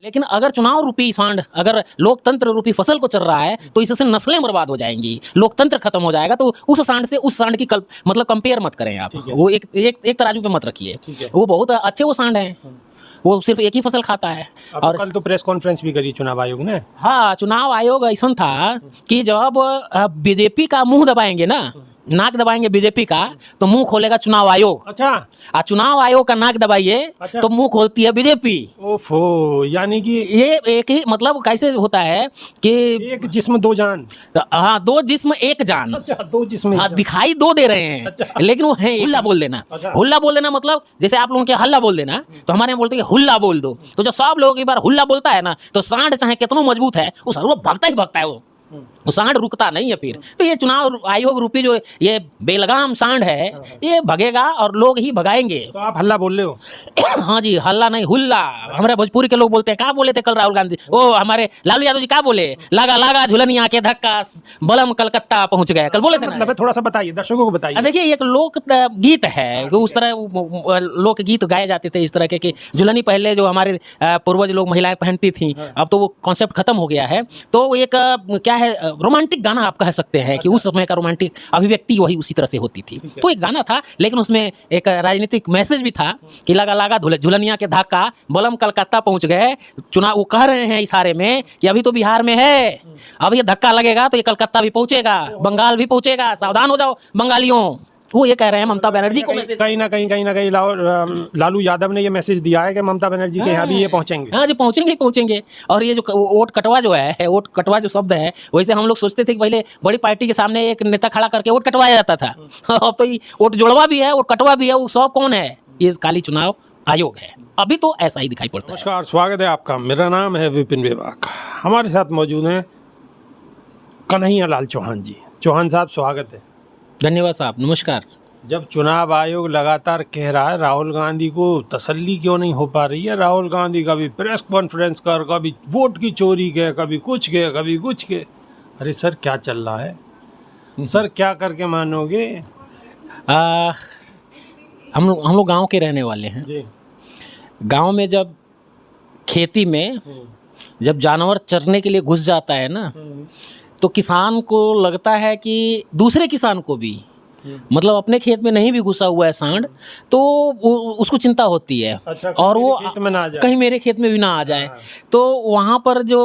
लेकिन अगर चुनाव रूपी सांड अगर लोकतंत्र रूपी फसल को चल रहा है तो इससे नस्लें बर्बाद हो जाएंगी, लोकतंत्र खत्म हो जाएगा। तो उस सांड से उस सांड की मतलब कंपेयर मत करें आप, वो एक तराजू पे मत रखिए। वो बहुत अच्छे वो सांड हैं, वो सिर्फ एक ही फसल खाता है। और कल तो प्रेस कॉन्फ्रेंस भी करी चुनाव आयोग ने। हाँ, चुनाव आयोग ऐसा था कि जब बीजेपी का मुंह दबाएंगे ना, नाक दबाएंगे बीजेपी का, तो मुंह खोलेगा चुनाव आयोग। अच्छा, चुनाव आयोग का नाक दबाइए अच्छा। तो मुंह खोलती है बीजेपी। ओफो, यानी कि ये एक ही मतलब कैसे होता है कि एक जिस्म दो जान। हाँ, दो जिस्म एक जान। अच्छा, दो जिस्म एक हाँ, जान। दिखाई दो दे रहे हैं। अच्छा। लेकिन वो है हुल्ला बोल देना। अच्छा। हुल्ला बोल देना मतलब जैसे आप लोगों के हल्ला बोल देना, तो हमारे यहाँ बोलते हैं हुल्ला बोल दो। तो जब सब लोग एक बार हुल्ला बोलता है ना, तो सांड चाहे कितना मजबूत है वो सर्व भागता ही भागता है। वो सांड रुकता नहीं है फिर। तो ये चुनाव आयोग रूपी जो ये बेलगाम सांड है, ये भगेगा और लोग ही भगाएंगे। तो आप हल्ला बोल रहे हो? हाँ जी, हल्ला नहीं हुल्ला। हमारे भोजपुरी के लोग बोलते हैं, क्या बोले थे कल राहुल गांधी, ओ हमारे लालू यादव जी क्या बोले, लगा लगा झुलनिया के धक्का बलम कलकत्ता पहुंच गए, कल बोले थे मतलब थोड़ा सा बताइए, दर्शकों को बताइए। देखिए, एक लोक गीत है, उस तरह लोक गीत गाए जाते थे इस तरह के कि झुलनी पहले जो हमारे पूर्वज लोग महिलाएं पहनती थी, अब तो वो कॉन्सेप्ट खत्म हो गया है। तो एक क्या है, रोमांटिक गाना आप कह सकते हैं कि उस समय का रोमांटिक अभिव्यक्ति वही उसी तरह से होती थी। तो एक गाना था, लेकिन उसमें एक राजनीतिक मैसेज भी था कि लगा लगा झुलनिया के धक्का बलम कलकत्ता पहुंच गए। चुनाव वो कह रहे हैं इशारे में कि अभी तो बिहार में है, अब ये धक्का लगेगा तो ये कलकत्ता भी पहुंचेगा, बंगाल भी पहुंचेगा, सावधान हो जाओ बंगालियों। वो ये कह रहे हैं ममता बनर्जी को मैसेज। कहीं ना कहीं लालू यादव ने ये मैसेज दिया है कि ममता बनर्जी के यहाँ भी ये पहुंचेंगे। हाँ जी, पहुंचेंगे। और ये जो वोट कटवा जो है, वोट कटवा जो शब्द है, वैसे हम लोग सोचते थे कि पहले बड़ी पार्टी के सामने एक नेता खड़ा करके वोट कटवाया जाता था। अब तो ये वोट जोड़वा भी है, वोट कटवा भी है। वो सब कौन है? ये खाली चुनाव आयोग है। अभी तो ऐसा ही दिखाई पड़ता है। नमस्कार, स्वागत है आपका। मेरा नाम है विपिन बेबाक। हमारे साथ मौजूद हैं कन्हैया लाल चौहान जी। चौहान साहब, स्वागत है। धन्यवाद साहब, नमस्कार। जब चुनाव आयोग लगातार कह रहा है, राहुल गांधी को तसल्ली क्यों नहीं हो पा रही है? राहुल गांधी कभी प्रेस कॉन्फ्रेंस कर, कभी वोट की चोरी के, कभी कुछ के, कभी कुछ के। अरे सर, क्या चल रहा है सर? क्या करके मानोगे? हम लोग गांव के रहने वाले हैं जी। गांव में जब खेती में जब जानवर चरने के लिए घुस जाता है ना, तो किसान को लगता है कि दूसरे किसान को भी, मतलब अपने खेत में नहीं भी घुसा हुआ है सांड, तो उसको चिंता होती है। अच्छा, और वो खेत में ना आ जाए, कहीं मेरे खेत में भी ना आ जाए। तो वहाँ पर जो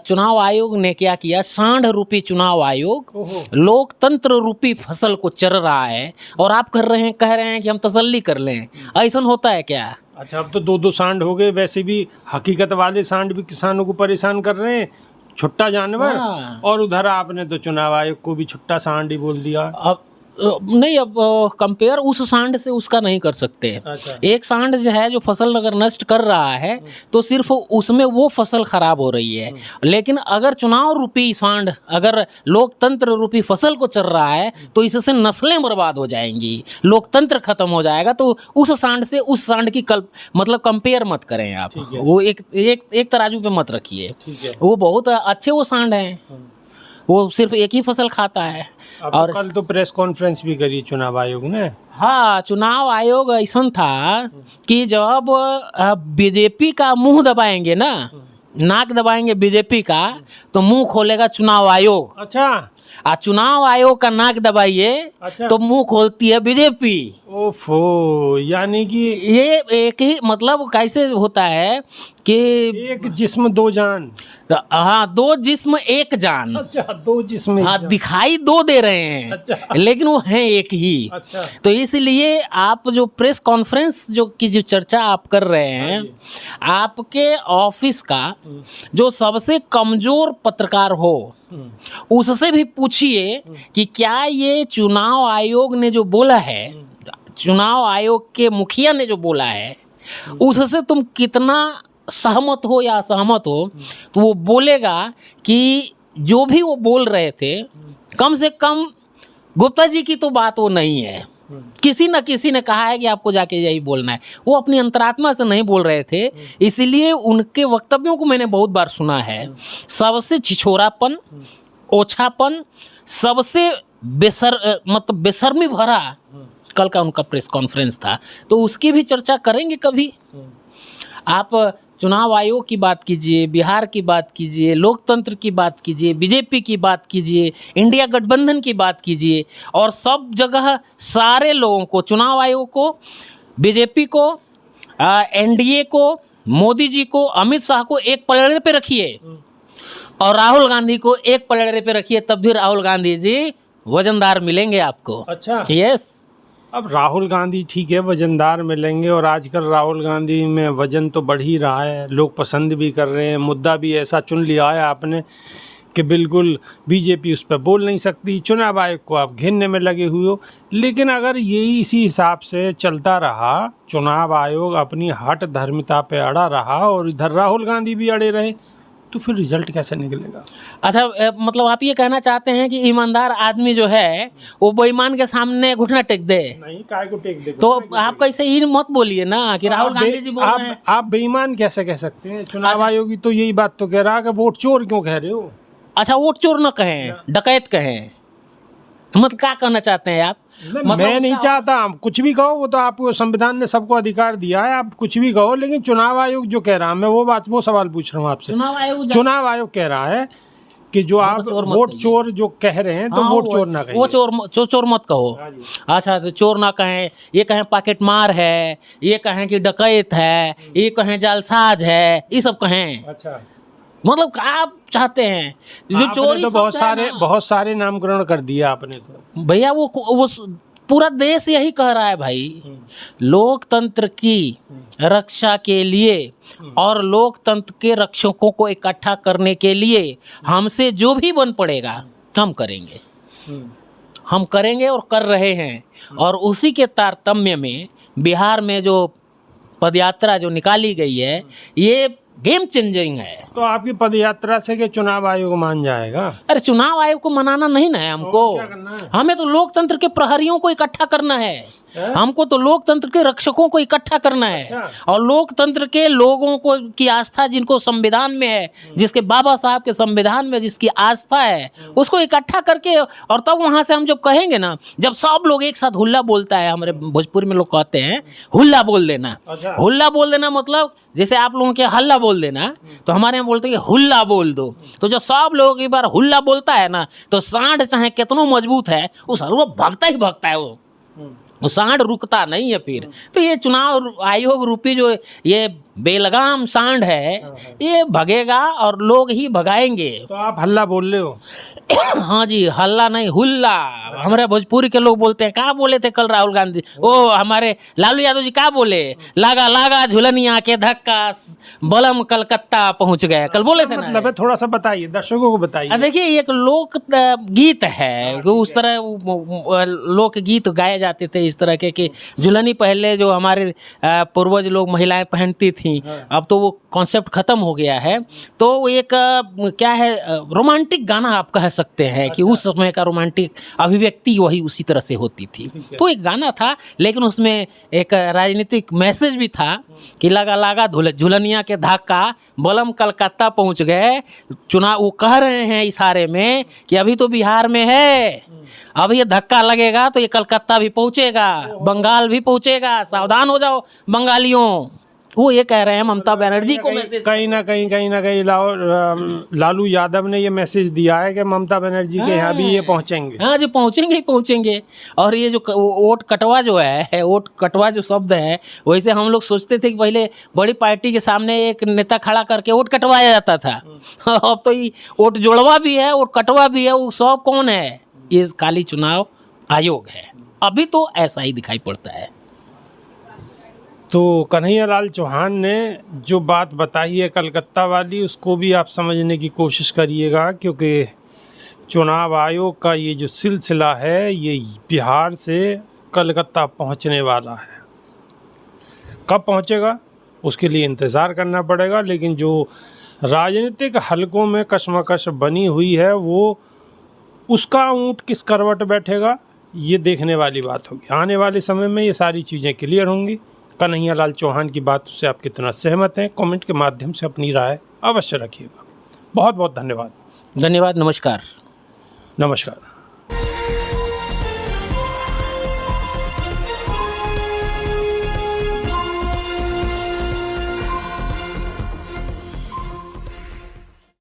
चुनाव आयोग ने क्या किया, सांड रूपी चुनाव आयोग लोकतंत्र रूपी फसल को चर रहा है। और आप कह रहे हैं कि हम तसल्ली कर लें। ऐसा होता है क्या? अच्छा, अब तो दो सांड हो गए। वैसे भी हकीकत वाले सांड भी किसानों को परेशान कर रहे हैं, छुट्टा जानवर। और उधर आपने तो चुनाव आयोग को भी छुट्टा सांड ही बोल दिया। अब नहीं, अब कंपेयर उस सांड से उसका नहीं कर सकते। अच्छा। एक सांड जो है, जो फसल अगर नष्ट कर रहा है तो सिर्फ उसमें वो फसल खराब हो रही है। लेकिन अगर चुनाव रूपी सांड अगर लोकतंत्र रूपी फसल को चल रहा है तो इससे नस्लें बर्बाद हो जाएंगी, लोकतंत्र खत्म हो जाएगा। तो उस सांड से उस सांड की मतलब कंपेयर मत करें आप। वो एक तराजू पे मत रखिए। वो बहुत अच्छे वो सांड हैं, वो सिर्फ एक ही फसल खाता है। और कल तो प्रेस कॉन्फ्रेंस भी करी चुनाव आयोग ने। हाँ, चुनाव आयोग ऐसा था कि जब बीजेपी का मुंह दबाएंगे ना, नाक दबाएंगे बीजेपी का, तो मुंह खोलेगा चुनाव आयोग। अच्छा, चुनाव आयोग का नाक दबाइए। अच्छा। तो मुंह खोलती है बीजेपी। ओफो, यानी कि ये एक ही मतलब कैसे होता है कि एक जिस्म दो जान। हाँ, दो जिस्म एक जान। अच्छा, दो जिस्म। हाँ, दिखाई दो दे रहे हैं। अच्छा। लेकिन वो है एक ही। अच्छा। तो इसलिए आप जो प्रेस कॉन्फ्रेंस जो चर्चा आप कर रहे हैं, आपके ऑफिस का जो सबसे कमजोर पत्रकार हो उससे भी पूछिए कि क्या ये चुनाव आयोग ने जो बोला है, चुनाव आयोग के मुखिया ने जो बोला है, उससे तुम कितना सहमत हो या असहमत हो। तो वो बोलेगा कि जो भी वो बोल रहे थे, कम से कम गुप्ता जी की तो बात वो नहीं है। किसी न किसी ने कहा है कि आपको जाके यही बोलना है। वो अपनी अंतरात्मा से नहीं बोल रहे थे। इसलिए उनके वक्तव्यों को मैंने बहुत बार सुना है। सबसे छिछोरापन, ओछापन, सबसे मतलब बेशर्मी भरा कल का उनका प्रेस कॉन्फ्रेंस था। तो उसकी भी चर्चा करेंगे कभी। आप चुनाव आयोग की बात कीजिए, बिहार की बात कीजिए, लोकतंत्र की बात कीजिए, बीजेपी की बात कीजिए, इंडिया गठबंधन की बात कीजिए, और सब जगह सारे लोगों को, चुनाव आयोग को, बीजेपी को, एनडीए को, मोदी जी को, अमित शाह को एक पलड़े पे रखिए और राहुल गांधी को एक पलड़े पे रखिए, तब भी राहुल गांधी जी वजनदार मिलेंगे आपको। अच्छा, यस। अब राहुल गांधी ठीक है वजनदार मिलेंगे, और आजकल राहुल गांधी में वजन तो बढ़ ही रहा है, लोग पसंद भी कर रहे हैं, मुद्दा भी ऐसा चुन लिया है आपने कि बिल्कुल बीजेपी उस पर बोल नहीं सकती, चुनाव आयोग को आप घेरने में लगे हुए हो। लेकिन अगर यही इसी हिसाब से चलता रहा, चुनाव आयोग अपनी हठ धर्मिता पे अड़ा रहा और इधर राहुल गांधी भी अड़े रहे, तो फिर रिजल्ट कैसे निकलेगा? अच्छा, मतलब आप ये कहना चाहते हैं कि ईमानदार आदमी जो है वो बेईमान के सामने घुटना टेक दे? नहीं, काय को टेक दे? तो आप कैसे ही मत बोलिए ना कि राहुल गांधी जी बोल रहे हैं। आप बेईमान कैसे कह सकते हैं? चुनाव आयोग तो यही बात तो कह रहा है कि वोट चोर क्यों कह रहे हो? अच्छा, वोट चोर न कहें, डकैत कहें, मतलब क्या कहना चाहते हैं आप? मतलब मैं नहीं चाहता, कुछ भी कहो, वो तो आपको संविधान ने सबको अधिकार दिया है, आप कुछ भी कहो, लेकिन चुनाव आयोग जो कह रहा है, मैं वो सवाल पूछ रहा हूँ आपसे। चुनाव आयोग कह रहा है कि जो आप वोट चोर जो कह रहे हैं, तो वोट चोर ना कहें, वो चोर मत कहो। अच्छा, तो चोर ना कहें, ये कहें पॉकेट मार है, ये कहें कि डकैत है, ये कहें जालसाज है, ये सब कहें। अच्छा, मतलब आप चाहते हैं जो चोरी तो बहुत सारे नामकरण कर दिया आपने तो भैया। वो पूरा देश यही कह रहा है भाई, लोकतंत्र की रक्षा के लिए और लोकतंत्र के रक्षकों को इकट्ठा करने के लिए हमसे जो भी बन पड़ेगा हम करेंगे, हम करेंगे और कर रहे हैं। और उसी के तारतम्य में बिहार में जो पदयात्रा जो निकाली गई है, ये गेम चेंजिंग है। तो आपकी पदयात्रा से कि चुनाव आयोग मान जाएगा? अरे चुनाव आयोग को मनाना नहीं ना है हमको, क्या करना है? हमें तो लोकतंत्र के प्रहरियों को इकट्ठा करना है, हमको तो लोकतंत्र के रक्षकों को इकट्ठा करना है। अच्छा। और लोकतंत्र के लोगों को की आस्था जिनको संविधान में है, जिसके बाबा साहब के संविधान में जिसकी आस्था है, उसको इकट्ठा करके, और तब वहां से हम जब कहेंगे ना, जब सब लोग एक साथ हुल्ला बोलता है, हमारे भोजपुरी में लोग कहते हैं हुल्ला बोल देना। अच्छा। हुल्ला बोल देना मतलब जैसे आप लोगों के हल्ला बोल देना, तो हमारे यहाँ बोलते हैं हुल्ला बोल दो। तो जब सब लोग एक बार हुल्ला बोलता है ना, तो सांड चाहे कितना मजबूत है, वो भागता ही भागता है, वो सांड रुकता नहीं है फिर। तो ये चुनाव आयोग रूपी जो ये बेलगाम सांड है, ये भगेगा और लोग ही भगाएंगे। तो आप हल्ला बोल रहे हो? हाँ जी, हल्ला नहीं हुल्ला। हमारे भोजपुरी के लोग बोलते हैं, क्या बोले थे कल राहुल गांधी, ओ हमारे लालू यादव जी क्या बोले, लागा लागा झुलनिया के धक्का बलम कलकत्ता पहुंच गए, कल बोले थे ना। मतलब है, थोड़ा सा बताइए, दर्शकों को बताइए। देखिए, एक लोक गीत है, उस तरह लोक गीत गाए जाते थे इस तरह के कि झुलनी पहले जो हमारे पूर्वज लोग महिलाएं पहनती थी, अब तो वो कॉन्सेप्ट खत्म हो गया है। तो एक क्या है, रोमांटिक गाना आप कह सकते हैं कि उस समय का रोमांटिक अभिव्यक्ति वही उसी तरह से होती थी। तो एक गाना था, लेकिन उसमें एक राजनीतिक मैसेज भी था कि लगा लगा झुलनिया के धक्का बलम कलकत्ता पहुंच गए। चुनाव वो कह रहे हैं इशारे में कि अभी तो बिहार में है, अब ये धक्का लगेगा तो ये कलकत्ता भी पहुंचेगा, बंगाल भी पहुंचेगा, सावधान हो जाओ बंगालियों। वो ये कह रहे हैं ममता बनर्जी को मैसेज, कहीं ना कहीं लालू यादव ने ये मैसेज दिया है कि ममता बनर्जी के यहाँ भी ये पहुंचेंगे। हाँ जी, पहुंचेंगे ही पहुंचेंगे। और ये जो वोट कटवा जो है, वोट कटवा जो शब्द है, वैसे हम लोग सोचते थे कि पहले बड़ी पार्टी के सामने एक नेता खड़ा करके वोट कटवाया जाता था। अब तो ये वोट जोड़वा भी है, वोट कटवा भी है, वो सब कौन है? ये खाली चुनाव आयोग है। अभी तो ऐसा ही दिखाई पड़ता है। तो कन्हैयालाल चौहान ने जो बात बताई है कलकत्ता वाली, उसको भी आप समझने की कोशिश करिएगा, क्योंकि चुनाव आयोग का ये जो सिलसिला है, ये बिहार से कलकत्ता पहुंचने वाला है। कब पहुंचेगा उसके लिए इंतज़ार करना पड़ेगा, लेकिन जो राजनीतिक हलकों में कशमकश बनी हुई है, वो उसका ऊँट किस करवट बैठेगा, ये देखने वाली बात होगी। आने वाले समय में ये सारी चीज़ें क्लियर होंगी। कन्हैयालाल चौहान की बात से आप कितना सहमत हैं, कमेंट के माध्यम से अपनी राय अवश्य रखिएगा। बहुत बहुत धन्यवाद। धन्यवाद। नमस्कार। नमस्कार।